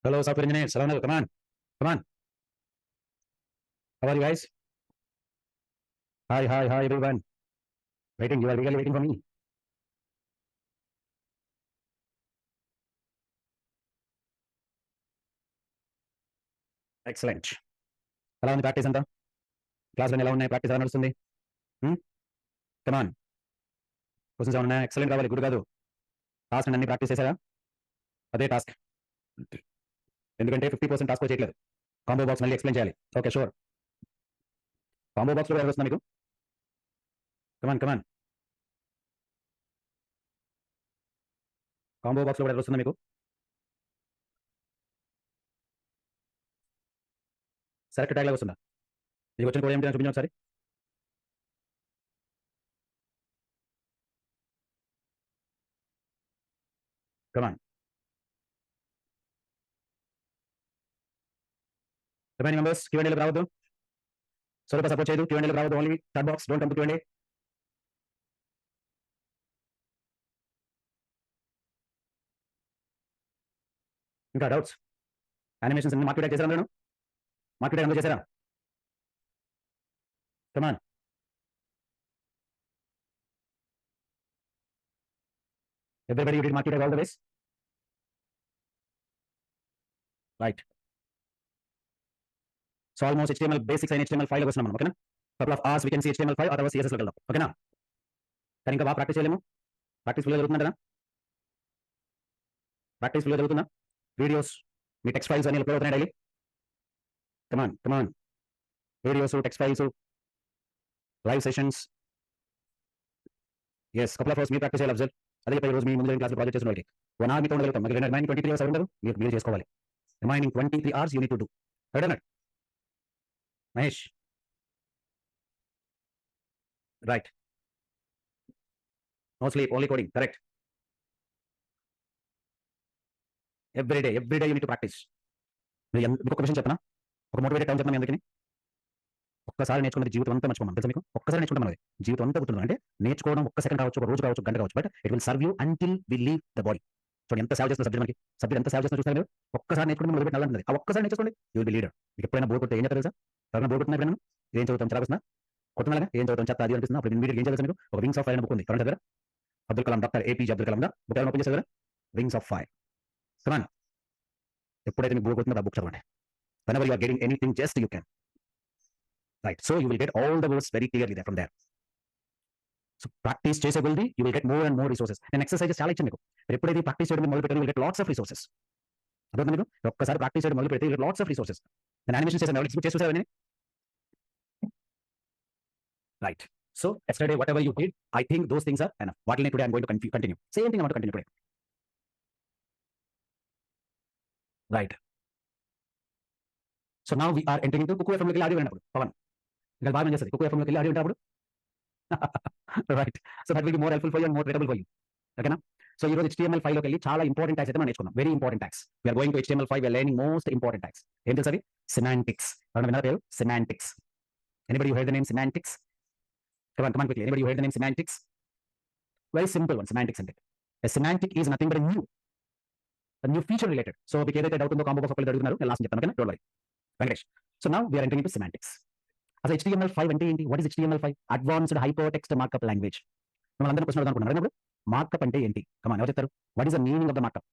Hello, software engineers. Hello, come on. Come on. How are you guys? Hi, everyone. Waiting. You are really waiting for me. Excellent. ఎలా ఉంది practice అంతా? క్లాస్లో ఎలా ఉన్నాయి? Practice ఎలా నడుస్తుంది? కమాన్. క్వశ్చన్స్ ఏమన్నా ఉన్నాయా? ఎక్సలెంట్ కావాలి, గుడ్ కాదు. టాస్క్ అన్ని ప్రాక్టీస్ చేశారా? అదే టాస్క్. ఎందుకంటే 50% టాస్క్ చేయట్లేదు. కాంబో బాక్స్ మళ్ళీ ఎక్స్ప్లెయిన్ చేయాలి. Okay, sure. కాంబో బాక్స్లో ఎవరు వస్తున్నా మీకు? కమాన్. కాంబో బాక్స్లో ఎవరు వస్తుందా మీకు? సెలెక్ట్ ట్యాగ్లో వస్తుందా? మీకు వచ్చిన కోడ్ ఏమిటి చూపించండి ఒకసారి. కమాన్. రిమైనింగ్ మెంబర్స్ Q&Aలకు రావద్దు. స్వరూప సపోర్ట్ చేయదు. Q&Aలకు రావద్దు. Only chat box. Don't come to Q&A. ఇంకా డౌట్స్? యానిమేషన్స్ అన్ని మార్కెట్ చేశారా మీరు? మార్కెట్ అందరూ చేశారా? కమాన్. Everybody, you did market all the ways? Right. So almost HTML basics and HTML5 లో వస్తున్నాం మనం, ఓకేనా? couple of hours we can see HTML5 or CSS లోకి వెళ్దాం, ఓకేనా? కానీ ఇంకా బాగా ప్రాక్టీస్ చేయలేము. ప్రాక్టీస్ ఫుల్గా జరుగుతుందా కదా? ప్రాక్టీస్ ఫుల్గా జరుగుతుందా? వీడియోస్, మీ టెక్స్ట్ ఫైల్స్ అన్ని అప్లోడ్ అవుతున్నాయి daily. Come on. Videos, text files, live sessions. Yes, couple of hours మీరు ప్రాక్టీస్ చేయాలి. అఫ్జల్ అదే చెప్పి రోజు మీ ముందు క్లాస్ ప్రాజెక్ట్ చేసిన వాళ్ళకి 1 hour మీతో ఉండగలుగుతాం. మరి రిమైనింగ్ 23 hours ఉంటారు, మీరు చేసుకోవాలి. Remaining 23 hours you need to do. Right? Mahesh, right. No sleep, only coding. Correct. Every day you need to practice. ఇంకొక విషయం చెప్పనా? ఒక మోటివేటెడ్ టైం చెప్పిన మీ అందరికీ. ఒక్కసారి నేర్చుకున్నది జీవితం అంతా మర్చిపోమని తెలుసా మీకు? ఒక్కసారి నేర్చుకుంటాం అది జీవితం అంతా గుర్తుంది. అంటే నేర్చుకోవడం ఒక్క సెకండ్ కావచ్చు, ఒక రోజు కావచ్చు, గంట కావచ్చు, but it will serve you until we leave the body. చూడండి ఎంత సేవ్ చేస్తున్న సబ్జెక్ట్ మనకి. సబ్జెక్ట్ ఎంత సేవ్ చేస్తున్నా చూస్తారు మీరు. ఒక్కసారి నేర్చుకుంటే మొదలు పెట్టాలంటుంది. ఆ ఒక్కసారి నేర్చుకోండి, యూ విల్ బి లీడర్. మీకు ఎప్పుడైనా బోర్ కొడితే ఏం చేస్తారు తెలుసా? ఎవరైనా బోర్ కొడుతున్నా ఎప్పుడైనా ఏం చదువుతాం చదివిస్తున్నా కొడుతున్నాగా ఏం చదువుతాం చెత్త అది అనిపిస్తున్నా. అప్పుడు ఇమీడియట్ ఏం చేయాలి మీకు? ఒక వింగ్స్ ఆఫ్ ఫైర్ బుక్ ఉంది, కరెంట్ దగ్గర Abdul Kalam, doctor APJ Abdul Kalam book ఎవరైనా ఓపెన్ చేశారు? Wings of fire. కమాన్. ఎప్పుడైతే మీకు బోర్ కొడుతుందో ఆ బుక్ చదవండి. whenever you are getting anything, just you can. Right. So you will get all the words very clearly there from there. So practice చేసే కొద్దీ you will get more and more resources. నేను exercises చాలా ఇచ్చాను మీకు. మీరు ఎప్పుడైతే practice చేయడం మొదలు పెట్టారో you will get lots of resources. అర్థమవుతుందా మీకు? ఒక్కసారి ప్రాక్టీస్ చేయడం మొదలు పెడితే you will get lots of resources. నేను యానిమేషన్ చేశాను, ఎవరు ఎక్స్పెక్ట్ చేసి చూసారు? Right. So yesterday whatever you did, I think those things are enough. What today I'm going to continue. Same thing I want to continue today. Right. So now we are entering into Kuku FM లోకి audio విన్నప్పుడు పవన్ ఇంకా బాగా చేస్తుంది. Kuku FM లోకి audio వింటప్పుడు right. So that will be more helpful for you and more readable for you, ఓకేనా? So ఈ రోజు HTML5 లోకి వెళ్ళి చాలా ఇంపార్టెంట్ ట్యాగ్స్ అయితే మనం నేర్చుకున్నాం. Very important tags. We're going to HTML5, we're learning most important tags. ఏం తెలుసు అవి? సెమాంటిక్స్. ఎవరైనా విన్నారా పేరు? Semantics. Anybody you heard the name semantics? Come on quickly. Anybody you heard the name semantics? Very simple one. Semantics అంటే a semantic is nothing but a new feature related. So మీకు ఏదైతే doubt ఉందో combo box ఒకళ్ళు అడుగుతున్నారు, నేను last చెప్తాను, ఓకేనా? Don't worry. Venkatesh. So now we're entering into semantics. అసలు HTML5 అంటే ఏంటి? What is HTML5? Advanced hyper text markup language. మిమ్మల్ని అందరూ క్వశ్చన్ అనుకుంటున్నారు. మార్కప్ అంటే ఏంటి? కమాన్, ఎవరు చెప్తారు? What is the meaning of the markup?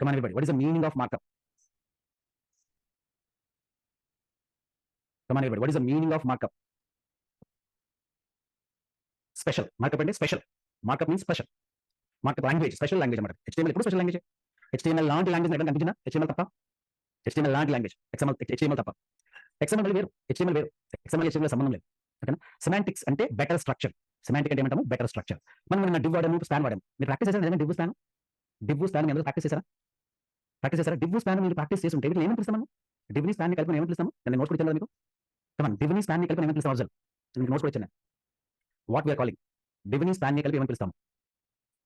Come on everybody, what is the meaning of markup? Come on everybody, what is the meaning of markup? Special. Markup అంటే special. Markup means special. Markup language, special language అన్నమాట. HTML ఎప్పుడు special language. HTML లాంటి language ఎక్కడ కనిపించిందా? HTML తప్ప. HTML లాంటి language HTML తప్ప. XML వేరు, HTML వేరు. XML సంబంధం లేదు, ఓకేనా? సెమాంటిక్స్ అంటే బెటర్ స్ట్రక్చర్. సెమాంటిక్ అంటే ఏమంటాము? Better structure. మనం నిన్న డివ్ వాడాము, స్పాన్ వాడాము. మీరు ప్రాక్టీస్ చేశారు నిజంగా? డివ్ స్పాన్ మీ అందరూ ప్రాక్టీస్ చేశారా? డివ్ స్పాన్ మీరు ప్రాక్టీస్ చేసి ఉంటే వీటిని ఏమని పిలుస్తాము? డివ్ని స్పాన్ ని కలిపి ఏమని పిలుస్తాము? నేను నోట్స్ కూడా ఇచ్చాను మీకు. కమాన్, డివ్ని స్పాన్ ని కలిపి ఏమని పిలుస్తాము? అఫ్జల్, మీకు నోట్స్ కూడా ఇచ్చాను. What we are calling? డివ్ని స్పాన్ ని కలిపి ఏమని పిలుస్తాము?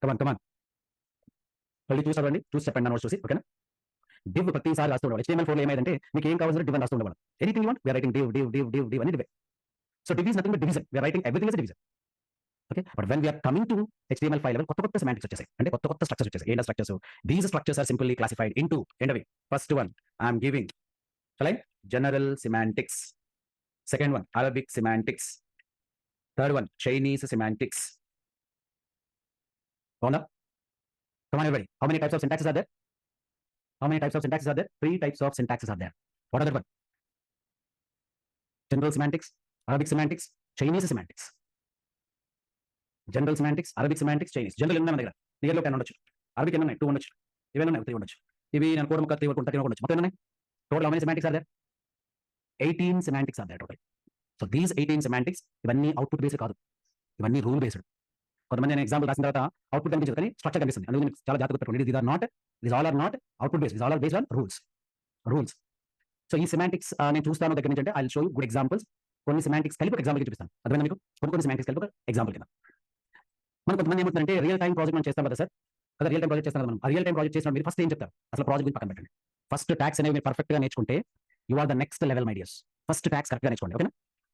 కమాన్ మళ్ళీ చూసి చెప్పండి నా నోట్స్ చూసి, ఓకేనా? డివ్ ప్రతిసారి రాస్తూ ఉండవాలి. HTML4 లో ఏమైందంటే మీకు ఏం కావాల్సిన డివ్ అని రాస్తూ ఉండవాలి. Anything you want, we are writing div అని div. So div is nothing but division. We are writing everything is division. Okay, but when we are coming to HTML5 level కొత్త సెమాంటిక్స్ వచ్చేసాయి, అంటే కొత్త స్ట్రక్చర్స్ వచ్చేసాయి. ఏంటో structures? These structures are simply classified into ఏంటవి? First one I'm giving general semantics, second one Arabic semantics, third one Chinese semantics. అవునా? Come on everybody, how many types of syntaxes are there? How many types of syntaxes are there? 3 types of syntaxes are there. What are that one? General semantics, Arabic semantics, Chinese semantics. General semantics, Arabic semantics, Chinese. General ఎన్ని ఉన్నాయి మన దగ్గర? నియర్లో 10 ఉండొచ్చు. Arabic ఎన్ని ఉన్నాయి? 2 ఉండొచ్చు. ఇవి ఎన్ని ఉన్నాయి? 3 ఉండొచ్చు. ఇవి నేను కోడ్ ముక్క 3 30 ఉండొచ్చు. మొత్తం ఎన్ని ఉన్నాయి? Total how many semantics are there? 18 semantics are there total. So these 18 semantics ఇవన్నీ అవుట్పుట్ బేస్డ్ కాదు, ఇవన్నీ రూల్ బేస్డ్. కొంతమంది నేను ఎగ్జాంపుల్ రాసిన తర్వాత అవుట్పుట్ కనిపించదు, కానీ స్ట్రక్చర్ కనిపిస్తుంది. అందుకు మీకు చాలా జాగ్రత్తగా పెట్టుకోండి. These are not, these all are not output based, these all are based on rules. So ఈ సెమాంటిక్స్ నేను చూస్తాను దగ్గర నుంచి, అంటే I will show you good examples. కొన్ని సెమాంటిక్స్ కలిపి ఒక ఎగ్జాంపుల్ చూపిస్తాను. అర్థమైందా మీకు? కొన్ని సెమాంటిక్స్ కలిపి ఒక ఎగ్జాంపుల్ కింద. మనం కొంతమంది ఏమవుతుందంటే రియల్ టైం ప్రాజెక్ట్ మనం చేస్తాం కదా సార్, కదా రియల్ టైం ప్రాజెక్ట్ చేస్తాం కదా మనం. ఆ రియల్ టైం ప్రాజెక్ట్ చేసినప్పుడు మీరు ఫస్ట్ ఏం చెప్తారు? అసలు ప్రాజెక్ట్ గురించి పక్కన పెట్టండి. ఫస్ట్ ట్యాక్స్ అనేవి మీరు పర్ఫెక్ట్గా నేర్చుకుంటే you are the next level my dears. First tags కరెక్ట్గా నేర్చుకోండి, ఓకేనా?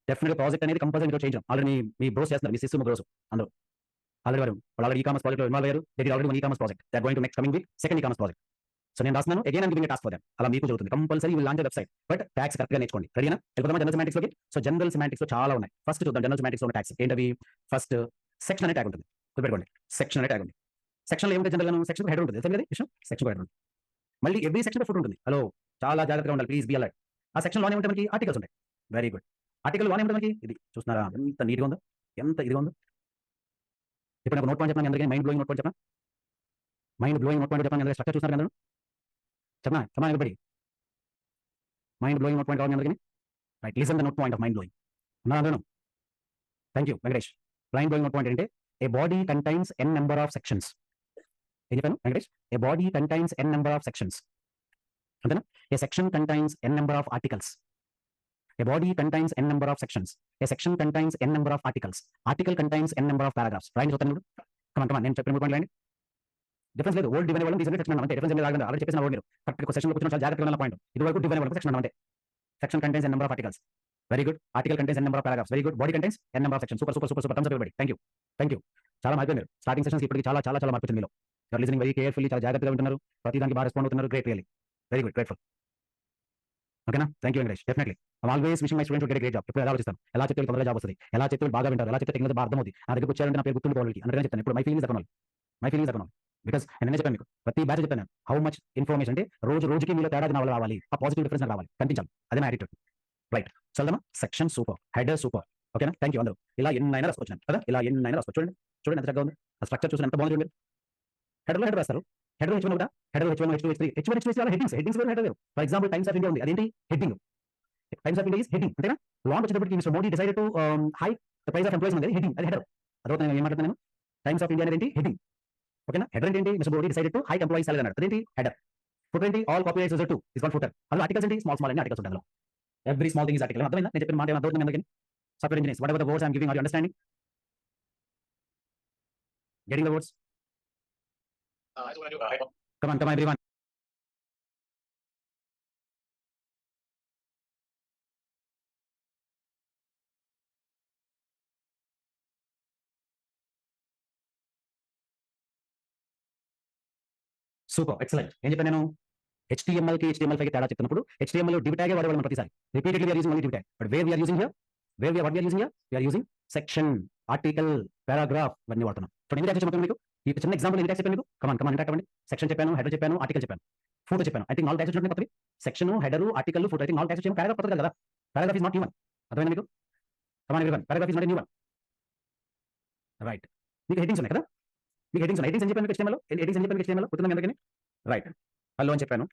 డెఫినెట్గా ప్రాజెక్ట్ అనేది కంపల్సరీ మీరు చేయించాం. ఆల్రెడీ మీ బ్రోస్ చేస్తారు, మీ సిస్టమ్ బ్రోస్ అందరూ ఆల్రెడీ ఈ కామర్స్ ప్రాజెక్ట్ లో ఇన్వాల్వ్ అయ్యారు. They did already one e commerce project, they are going to next coming week second e commerce project. So నేను రాస్తున్నాను, again I'm giving a task for them. అలా మీకు జరుగుతుంది. Compulsory you will launch the website, but tags కరెక్ట్గా నేర్చుకోండి. రెడీనా? వెళ్ళిపోదామా general semantics లోకి? సో జనరల్ సెమాంటిక్స్ లో చాలా ఉన్నాయి. ఫస్ట్ చూద్దాం జనరల్ సెమాంటిక్స్ లో ఉన్న ట్యాక్స్ ఏంటవి. ఫస్ట్ సెక్షన్ అనే ట్యాగ్ ఉంటుంది, గుర్తుపెట్టుకోండి. సెక్షన్ అనే ట్యాగ్ ఉంది. సెక్షన్ లో ఏముంటుంది? జనరల్ సెక్షన్ హెడర్ ఉంటుంది, తెలియదు విషయం. సెక్షన్ హెడర్ ఉంటుంది, మళ్ళీ ఎవ్రీ సెక్షన్ ఫుట్ ఉంటుంది. హలో, చాలా జాగ్రత్తగా ఉండాలి, ప్లీజ్ బి అలర్ట్. ఆ సెక్షన్ లోనే ఉంటే మనకి ఆర్టికల్స్ ఉంటాయి. Very good. ఆర్టికల్ లోనే ఉంటుంది మనకి ఇది, చూస్తున్నారా ఎంత నీట్గా ఉందో, ఎంత ఇదిగా ఉందో. ఇప్పుడు నాకు నోట్ పాయింట్ చెప్పండి అందరికీ, మైండ్ బ్లోయింగ్ నోట్ పాయింట్ చెప్పండి. మైండ్ బ్లోయింగ్ నోట్ పాయింట్ చెప్పండి అందరికీ. స్ట్రక్చర్ చూస్తున్నారు అందరూ చెప్పనా? Come on everybody, mind blowing note point కావాలి అందరికీ. Right, listen the note point of mind blowing. ఉన్నా అందరూ? Thank you Venkatesh. Mind blowing note point అంటే a body contains n number of sections. ఏం చెప్పాను Venkatesh? A body contains n number of sections, అంతేనా? A section contains n number of articles. A body contains n number of sections. A section contains n number of articles. Article contains n number of paragraphs. రాయండి చూస్తాను ఇప్పుడు. కమాన్ నేను చెప్పిన point రాయండి. Difference లేదు. Old divine అవ్వడం design section అంటే difference ఏం లేదు. ఆల్రెడీ చెప్పేసిన ఓల్డ్ మీరు కరెక్ట్ సెక్షన్ లో కూర్చొని చాలా జాగ్రత్తగా ఉన్న పాయింట్. ఇది వరకు డివైన్ అవ్వడం సెక్షన్ అంటే section contains n number of articles. Very good. Article contains n number of paragraphs. Very good. Body contains n number of sections. Super super super super. Thumbs up everybody. Thank you. చాలా మారిపోయింది మీరు. Starting sessions ఇప్పటికి చాలా చాలా చాలా మార్పు వచ్చింది మీలో. You are listening very carefully, చాలా జాగ్రత్తగా ఉంటున్నారు, ప్రతి దానికి బాగా రెస్పాండ్ అవుతున్నారు. Great, really very good, grateful. ఓకేనా? Thank you Venkatesh. Definitely I'm always wishing my students to get great job. ఎప్పుడు ఎలా ఆలోచిస్తాను, ఎలా చెప్తే తొందరగా జాబ్ వస్తుంది, ఎలా చెప్తే బాగా వింటారు, ఎలా చెప్తే టెక్నికల్ బాగా అర్థమవుతుంది, నా దగ్గర వచ్చారంటే నా పేరు గుర్తుండేవాళ్ళకి అందుకని చెప్తాను. ఇప్పుడు మై ఫీలింగ్స్ ఎకనామీ బికాస్ నేను చెప్పాను మీకు ప్రతి బ్యాచ్ చెప్తాను హౌ మచ్ ఇన్ఫర్మేషన్ అంటే రోజుకి మీలో తేడా నా వల్ల రావాలి, ఆ పాజిటివ్ డిఫరెన్స్ నాకు రావాలి, కనిపించాలి. అదే నా యాటిట్యూడ్. రైట్, చల్దమా? Section super, header super. ఓకేనా? థ్యాంక్ యూ అందరూ. ఇలా ఎన్నైనా రాసుకొచ్చాను కదా, ఇలా ఎన్నైనా రాసుకోవచ్చు. చూడండి ఎంత చక్కగా ఉంది. ఆ స్ట్రక్చర్ చూసిన ఎంత బాగుంది మీరు. హెడర్ రాస్తారు. హెడర్ H1 కూడా, header H1 H2 H3 H1 H2 అలా హెడ్డింగ్స్ వేరు, హెడర్ వేరు. For example times of India ఉంది, అదేంటి? Heading. Times of India is heading, అంతేనా? లాంగ్ వచ్చేటప్పటికి mister Modi decided to hike the price of employees ఉంది, హెడ్డింగ్, అది హెడర్. అదొక నేను ఏం మాట్లాడుతున్నాను, టైమ్స్ ఆఫ్ ఇండియా అనేది హెడ్డింగ్. ఓకేనా? హెడర్ ఏంటి? Mister Modi decided to hike employees salary అన్నాడు, అదేంటి? హెడర్. ఫుటర్ ఏంటి? All copyrights result to is called footer. అందులో ఆర్టికల్స్ ఏంటి? స్మాల్ అన్ని ఆర్టికల్స్ ఉంటాయి అందులో. Every small thing is article. అర్థమైందా నేను చెప్పిన మాట? అర్థమవుతుంది అందరికీ? Software engineers, whatever the words I am giving, are you understanding? Getting the words? Come on everyone. Super, excellent. ఏం చెప్పాను నేను? HTML కి HTML5 కి తేడా చెప్తున్నప్పుడు HTML లో డివ్ ట్యాగే వాడేవాళ్ళం ప్రతిసారి. Repeatedly we are using only div tag. But where we are using here, what we are using here, we are using section, article, paragraph ఇవన్నీ వాడుతున్నాం. సో ఎన్ని ట్యాగ్స్ చెప్పాను మీకు? ఈ చిన్న ఎగ్జాంపుల్ ఎన్ని ట్యాగ్స్ చెప్పాను మీకు? కమాన్ ఇంటాక్ట్ అవ్వండి. సెక్షన్ చెప్పాను, హెడర్ చెప్పాను, ఆర్టికల్ చెప్పాను, ఫోటో చెప్పాను. ఐ థింక్ 4 ట్యాగ్స్ వచ్చినట్టు కొత్తవి. Section, header, article, photo. I think 4 tags వచ్చాయి. పారాగ్రాఫ్ కొత్తది కదా. Paragraph is not new one. అర్థమైందా మీకు? Come on everyone, paragraph is not new one. Right. మీకు హెడ్డింగ్స్ ఉన్నాయి కదా, మీకు హెడ్డింగ్స్ ఉన్నాయి. హెడ్డింగ్స్ అని చెప్పాను మీకు HTML లో, హెడ్డింగ్స్ అని చెప్పాను HTML లో, గుర్తుందా మీ అందరికీ? రైట్. హలో అని చెప్పాను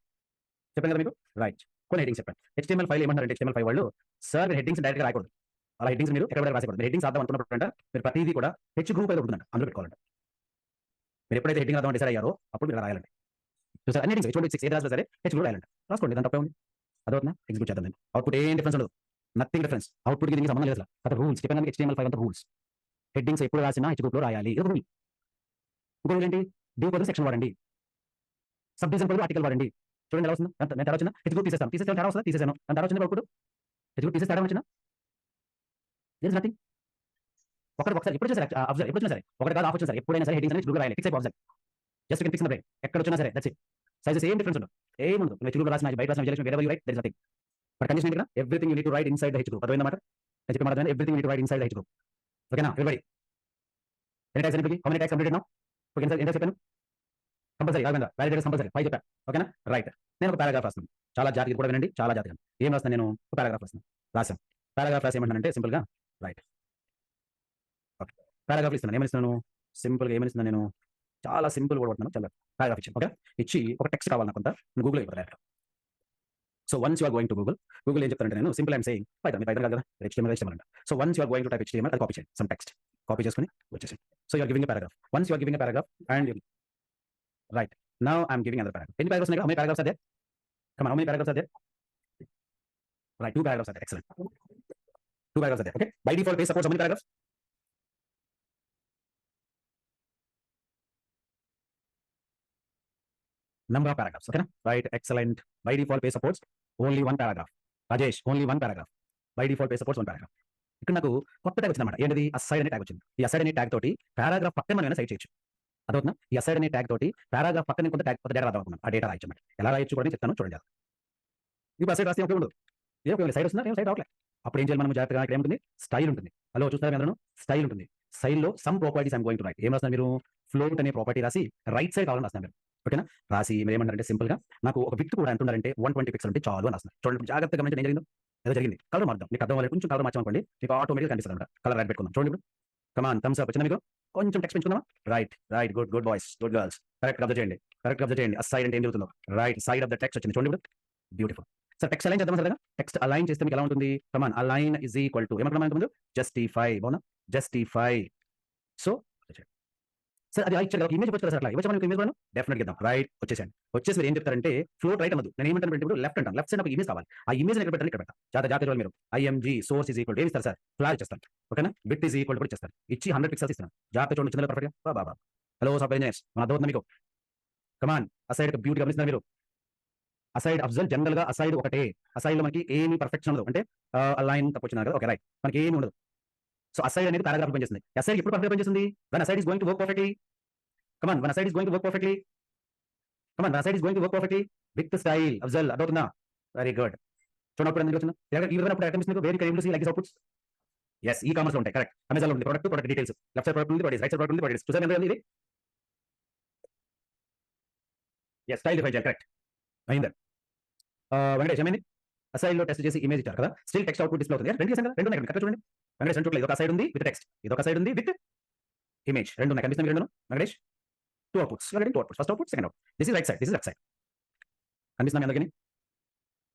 కదా మీకు. రైట్, కొన్ని హెడ్డింగ్స్ చెప్పాను. HTML5 ఏమంటారంటే HTML5 వాళ్ళు, సార్ మీరు హెడ్డింగ్స్ డైరెక్ట్గా రాయకూడదు, అలా హెడ్డింగ్స్ మీరు ఎక్కడ రాసేకూడదు. మీరు హెడ్డింగ్స్ రాద్దాం అనుకున్నప్పుడు మీరు ప్రతిదీ కూడా హెచ్ గ్రూప్ అయితే ఉంటుందంట, అందులో పెట్టుకోవాలంట. మీరు ఎప్పుడైతే హెడ్డింగ్ రాద్దాం డిసైడ్ అయ్యారో అప్పుడు మీరు రాయాలండి. చూసారు అన్ని హెడ్డింగ్స్ H1 ఏది రాసినా సరే హెచ్ గ్రూప్ రాయాలంట. రాసుకోండి, దాని తప్పే ఉంది. అదవుతుందా? ఎగ్జిక్యూట్ చేద్దాం. నేను అవుట్పుట్ ఏం డిఫరెన్స్ ఉండదు, నథింగ్ డిఫరెన్స్. అవుట్పుట్ కి దీనికి సంబంధం లేదు. అసలు రూల్స్ చెప్పాను HTML5 అంతా రూల్స్. హెడ్డింగ్స్ ఎప్పుడు రాసినా హెచ్ గ్రూప్ లో రాయాలి, ఇది రూల్. ఇంకో రూల్ ఏంటి? డివ్ బదులు సెక్షన్ వాడండి, సబ్ డివిజన్ బదులు ఆర్టికల్ వాడండి. చూడండి ఎలా వస్తుందో. నేను తేడా వచ్చిందా? హెచ్ గ్రూప్ తీసేస్తాను తేడా వస్తుందా? తీసేసాను. దాని తేడా వచ్చింది అవుట్పుట్. హెచ్ గ్రూప్ తీసేసి తేడా వచ్చిందా? There is nothing. ఒకసారి ఎప్పుడు సరే అబ్జర్వ్ ఎప్పుడు వచ్చినా సరే ఒకటి కాదు ఆఫ్ వచ్చినా సరే ఎప్పుడైనా సరే హెడ్డింగ్స్ అనేది తెలుగులో రాయాలి. ఫిక్స్ అయిపో observe. Just can fix in the brain. ఎక్కడ వచ్చినా సరే దట్స్ ఇట్. సైజెస్ ఏం డిఫరెన్స్ ఉండదు. ఏముండదు. నువ్వు తెలుగులో రాసిన బయట రాసిన విజయలక్ష్మి వేరే you write there is nothing. But condition ఏంటి కదా, everything you need to write inside the H group. అర్థమైందన్నమాట. నేను చెప్పిన మాట everything you need to write inside the H group. ఓకేనా ఎవ్రీబడి. ఎన్ని టైమ్స్ అయినప్పటికీ how many times completed now? Okay ఎంత చెప్పాను? కంపల్సరీ రాఘవేంద్ర వ్యాలిడేటర్స్ కంపల్సరీ 5 చెప్పా. ఓకేనా రైట్. నేను ఒక పారాగ్రాఫ్ రాస్తాను. చాలా జాగ్రత్తగా కూడా వినండి, చాలా జాగ్రత్తగా. ఏం రాస్తాను నేను? ఒక పారాగ్రాఫ్ రాస్తాను. రాసాం. పారాగ్రాఫ్ రాసి ఏమంటానంటే సింపుల్గా రైట్. ఓకే పారాగ్రాఫ్ ఇస్తున్నాను. ఏమనిస్తున్నాను? సింపుల్గా ఏమనిస్తున్నాను నేను? చాలా సింపుల్ కూడా కొడుతున్నాను. చాలా పారాగ్రాఫ్ ఇచ్చాను. ఓకే ఇచ్చి ఒక టెక్స్ట్ కావాలి నాకు కొంత. నేను గూగుల్ అయిపోతాను direct. So once you are going to Google ఏం చెప్తానంటే నేను సింపుల్ అండ్ సేయింగ్ పైథాన్. మీ పైథాన్ కాదు కదా, HTML అంట. So once you are going to type HTML అది కాపీ చేయండి. సమ్ టెక్స్ట్ కాపీ చేసుకొని వచ్చేసి. So you are giving a paragraph. Once you are giving a paragraph and right now I'm giving another paragraph. ఎన్ని paragraphs ఉన్నాయి? How many paragraphs are there? Come on, how many paragraphs are there? Right 2 paragraphs are there. Excellent. 2 paragraphs are there. Okay. By default page supports how many paragraphs? Number of paragraphs. Okay. Right. Excellent. By default page supports only one paragraph. Rajesh, only one paragraph. By default page supports one paragraph. ఇక్కడ నాకు కొత్త tag వచ్చిందన్నమాట. ఏంటిది? Aside అనే tag వచ్చింది. ఈ aside అనే tag తోటి పారాగ్రాఫ్ పక్కన మనం సైడ్ చేయొచ్చు. అదవుతుందా? ఈ అసైడ్ అనే ట్యాగ్ తోటి పారాగ్రాఫ్ పక్కన కొంత ట్యాగ్ కొత్త డేటా రాద్దాం. ఆ డేటా రాయొచ్చు. ఎలా రాయొచ్చు కూడా చెప్తాను చూడండి. ఇప్పుడు అసైడ్ రాస్తే ఒకే ఉండదు. ఏం సైడ్ వస్తుందా? ఏం సైడ్ రావట్లేదు. అప్పుడు ఏం చేయాలి మనం జాగ్రత్తగా? ఇక్కడ ఏముంటుంది? స్టైల్ ఉంటుంది. హలో చూస్తారా అందరూ? స్టైల్ ఉంటుంది. స్టైల్లో some properties I'm going to right. ఏం రాస్తున్నారు మీరు? ఫ్లోట్ అనే ప్రాపర్టీ రాసి రైట్ సైడ్ కావాలని రాస్తున్నారు మీరు. ఓకేనా? రాసి మీరు ఏమంటారంటే సింపుల్ గా నాకు ఒక విత్ కూడా ఎంత ఉండాలంటే 120 పిక్సెల్ ఉంటే చాలు అని రాస్తున్నారు. చూడండి జాగ్రత్తగా గమనించండి ఏం జరిగిందో. ఏదో జరిగింది. కలర్ మార్దాం. మీకు అర్థం అవ్వాలి. కొంచెం కలర్ మార్చామనుకోండి మీకు ఆటోమేటిక్ కనిపిస్తుంది అనమాట. కలర్ రైట్ పెట్టుకుందాం. చూడండి ఇప్పుడు. కమాన్ థమ్స్ అప్ వచ్చిందా మీకు? కొంచెం టెక్స్ట్ పెంచుకుందామా? Right right good good boys good girls. Correct observe చేయండి. కరెక్ట్ అబ్జర్వ్ చేయండి. ఆ సైడ్ అంటే ఏం జరుగుతుందో. Right side of the text వచ్చింది. చూడండి ఇప్పుడు. బ్యూటిఫుల్. సో టెక్స్ట్ అలైన్ చేద్దాం సరిగా. టెక్స్ట్ అలైన్ చేస్తే మీకు ఎలా ఉంటుంది? కమాన్ అలైన్ ఇస్ ఈక్వల్ టు ఏమంటున్నాం ముందు? జస్టిఫై. అవునా? జస్టిఫై. సో సార్ అది ఇచ్చారు కదా, ఇమేజ్ వచ్చి సార్ అట్లా ఇవ్వచ్చు మనకి ఇమేజ్ డెఫినెట్ ఇద్దాం. రైట్ వచ్చేసాను. వచ్చేసి మీరు ఏం చెప్తారంటే ఫ్లోట్ రైట్ అన్నది. నేను ఏమంటాను ఇప్పుడు లెఫ్ట్ అంటాను. లెఫ్ట్ సైడ్ నాకు ఇమేజ్ కావాలి. ఆ ఇమేజ్ ఎక్కడ పెట్టాలి? ఇక్కడ పెట్టా. జాగ్రత్త మీరు ఐఎంజీ సోర్స్ ఇస్ ఈక్వల్ ఏమి ఇస్తారు సార్? ఫ్లాగ్ చేస్తాను. ఓకేనా? బిట్ ఇస్ ఈక్వల్ కూడా ఇచ్చేస్తాను. ఇచ్చి 100 పిక్సెల్స్ ఇస్తాను. జాగ్రత్త చూడండి చిన్న పర్ఫెక్ట్ గా. బాబా హలో సాఫ్ట్వేర్ ఇంజనీర్స్ మన అర్థమవుతుంది మీకు? కమాన్ అసైడ్ బ్యూటీ గమనిస్తున్నారు మీరు? అసైడ్ అబ్జర్వ్ జనరల్ గా అసైడ్ ఒకటే. అసైడ్ లో మనకి ఏమి పర్ఫెక్షన్ ఉండదు. అంటే లైన్ తప్పొచ్చినారు కదా. ఓకే రైట్ మనకి ఏమి ఉండదు. సో అసైడ్ అనేది పారాగ్రాఫ్ పనిచేస్తుంది. అసైడ్ ఎప్పుడు పర్ఫెక్ట్ పనిచేస్తుంది? When aside is going to work perfectly. Come on, when a side is going to work perfectly. Come on, when a side is going to work perfectly with the style. Afzal, అదవుతుందా? Very good. చూడండి అప్పుడు ఎందుకు వచ్చిన ఈ విధంగా అప్పుడు items మీకు very can to see like this outputs. yes e-commerce లో ఉంటాయి. కరెక్ట్. అమెజాన్ లో ఉంది product details. Left side product ఉంది, రైట్ సైడ్ ప్రొడక్ట్ ఉంది, చూసారు ఎంత ఇది? yes స్టైల్ డిఫైన్ చేయాలి. కరెక్ట్ అయిందా? వెంకటేష్ ఏమైంది? అసైడ్ లో టెస్ట్ చేసి ఇమేజ్ ఇచ్చారు కదా, స్టిల్ టెక్స్ట్ అవుట్పుట్ డిస్ప్లే అవుతుంది. రెండు చేసాం కదా, రెండు ఉన్నాయి కరెక్ట్ చూడండి. వెంకటేష్ రెండు ఇది ఒక సైడ్ ఉంది విత్ టెక్స్ట్, ఇది ఒక సైడ్ ఉంది విత్ ఇమేజ్. రెండు ఉన్నాయి కనిపిస్తుంది రెండు. Venkatesh two outputs. You are getting two outputs. First output, second output. This is right side. This is left side. Understand me again?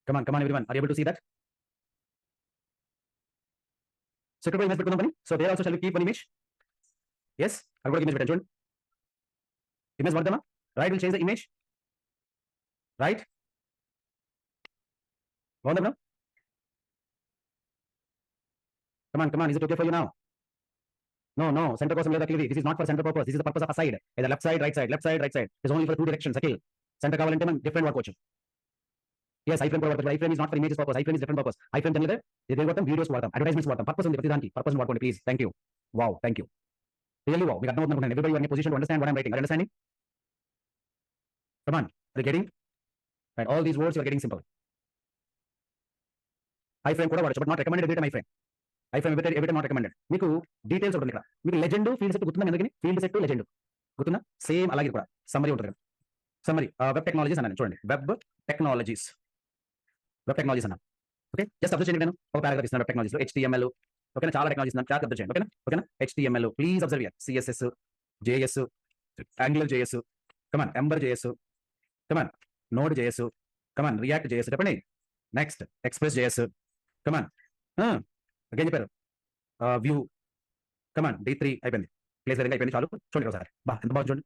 Come on, everyone. Are you able to see that? So, ఇక్కడ image పెట్టుకుందాం పని. So, there also shall we keep one image? Yes. అక్కడ కూడా image పెట్టండి చూడండి. Image వాడదామా? Right will change the image. Right? బాగుందా madam? Come on. Is it okay for you now? No. Center కోసం లేదా Akhil? This is not for center purpose. This is the purpose of a side. Either left side, right side, left side, right side. It's only for two directions. Akhil centre కావాలంటే మనం different వాడుకోవచ్చు. yes iframe కూడా వాడతారు. iframe is not for images purpose. iframe is different purpose. iframe general గా ఇది వాడతాం, videos వాడతాం, advertisements వాడతాం. పర్పస్ ఉంది ప్రతి దానికి. పర్పస్ వాడుకోండి please. Thank you. Wow thank you. Really wow. మీకు అర్థమవుతుంది అనుకుంటున్నాను. everybody you are in a position to understand what I am writing. Are you understanding? Come on. Are you getting? Right. All these words you are getting simple. iframe కూడా వాడచ్చు, but not recommended every time iframe. iframe every time not recommended. మీకు details ఉంటుంది ఇక్కడ. మీకు legend field set గుర్తుందా? ఎందుకని field set legend గుర్తుందా? Same అలాగే కూడా సమ్మరీ ఉంటుంది. సమ్మరీ వెబ్ టెక్నాలజీస్ అన్నాను చూడండి. వెబ్ టెక్నాలజీస్ అన్నాను. ఓకే జస్ట్ అబ్జర్వ్ చేయండి. నేను ఒక పారాగ్రాఫ్ ఇస్తున్నాను వెబ్ టెక్నాలజీస్ లో. HTML ఓకేనా, చాలా టెక్నాలజీస్ చాలా అబ్జర్వ్ చేయండి. ఓకేనా HTML please observe here. CSS, JS, Angular JS, come on Ember JS, come on Node JS, come on React JS చెప్పండి. నెక్స్ట్ Express JS, కమాన్ అగైన్ చెప్పారు వ్యూ, కమాన్ D3 అయిపోయింది. ప్లేస్ వేరింగ్ అయిపోయింది. చాలు చూడండి ఒకసారి. ఎంత బాగుంది చూడండి.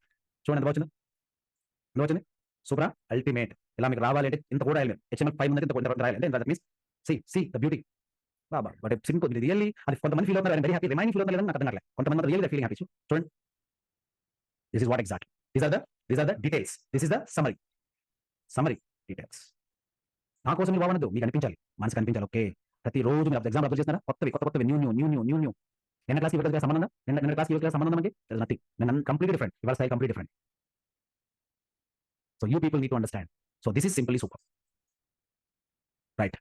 ఎంత బాగుంది. ఎంత వచ్చింది? సూపరా అల్టిమేట్. ఇలా మీకు రావాలి అంటే ఇంత కూడా రాయాలి. HTML 5 ఇంత రాయాలి అంటే that means see the beauty. Baba but simple really. అది కొంతమంది ఫీల్ అవుతారు, వెరీ హ్యాపీ. రిమైనింగ్ ఫీల్ అవుతారు నాకు అర్థం కాలేదు. కొంతమంది రియల్లీ ఫీలింగ్ హ్యాపీ. చూడండి this is what exactly. These are the details. This is the summary details. నా కోసం మీరు బాగుండదు, మీకు అనిపించాలి, మనసు కనిపించాలి. ఓకే ప్రతిరోజు మీరు ఎగ్జామ్ అబ్జర్వ్ చేస్తున్నారా? కొత్తవి న్యూ నిన్న క్లాస్ ఇవ్వగల సంబంధం నిన్న క్లాస్ ఇవ్వగల సంబంధం అంటే నథింగ్. నిన్న కంప్లీట్లీ డిఫరెంట్, ఇవాళ style complete different. So you people need to understand. So this is simply super, right?